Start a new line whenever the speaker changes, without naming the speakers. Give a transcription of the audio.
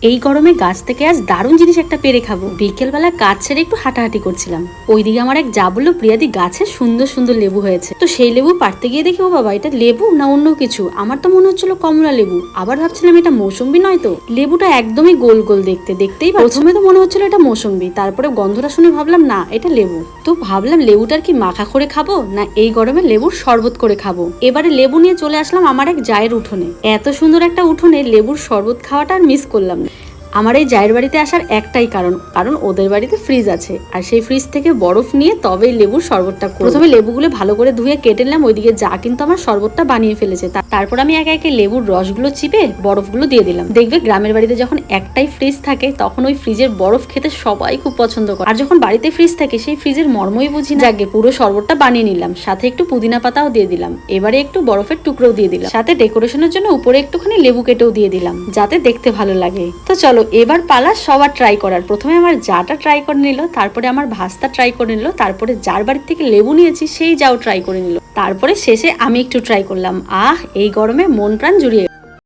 এই গরমে গাছ থেকে আজ দারুণ জিনিস একটা পেরে খাবো। বিকেলবেলা কাজ ছেড়ে একটু হাঁটাহাঁটি করছিলাম, ওইদিকে আমার এক যা বললো, প্রিয়াদি গাছে সুন্দর সুন্দর লেবু হয়েছে। তো সেই লেবু পাড়তে গিয়ে দেখি, ও বাবা, এটা লেবু না অন্য কিছু। আমার তো মনে হচ্ছিল কমলা লেবু, আবার ভাবছিলাম এটা মৌসুম্বি নয় তো। লেবুটা একদমই গোল গোল দেখতে, দেখতেই প্রথমে তো মনে হচ্ছিল এটা মৌসুম্বি, তারপরে গন্ধটা শুনে ভাবলাম না এটা লেবু। তো ভাবলাম লেবুটার কি মাখা করে খাবো না এই গরমে লেবুর শরবত করে খাবো। এবারে লেবু নিয়ে চলে আসলাম আমার এক জায়ের উঠোনে। এত সুন্দর একটা উঠোনে লেবুর শরবত খাওয়াটা আর মিস করলাম না। আমার এই জায়ের বাড়িতে আসার একটাই কারণ ওদের বাড়িতে ফ্রিজ আছে, আর সেই ফ্রিজ থেকে বরফ নিয়ে তবেই লেবুর শরবতটা করব। প্রথমে লেবুগুলো ভালো করে ধুয়ে কেটে নিলাম, ওইদিকে যা কিন্তু আমার শরবতটা বানিয়ে ফেলেছে। তারপর আমি একে একে লেবুর রসগুলো চিপে বরফগুলো দিয়ে দিলাম। দেখবে গ্রামের বাড়িতে যখন একটাই ফ্রিজ থাকে তখন ওই ফ্রিজের বরফ খেতে সবাই খুব পছন্দ করে, আর যখন বাড়িতে ফ্রিজ থাকে সেই ফ্রিজের মর্মই বুঝি না। যাকে পুরো শরবতটা বানিয়ে নিলাম, সাথে একটু পুদিনা পাতাও দিয়ে দিলাম, এবারে একটু বরফের টুকরোও দিয়ে দিলাম, সাথে ডেকোরেশনের জন্য উপরে একটুখানি লেবু কেটেও দিয়ে দিলাম যাতে দেখতে ভালো লাগে। তো চলো এবার পালা সবার ট্রাই করার। প্রথমে আমার জাটা ট্রাই করে নিল, তারপরে আমার ভাস্তা ট্রাই করে নিল, তারপরে যার বাড়ির থেকে লেবু নিয়েছি সেই যাও ট্রাই করে নিল, তারপরে শেষে আমি একটু ট্রাই করলাম। এই গরমে মন প্রাণ জুড়িয়ে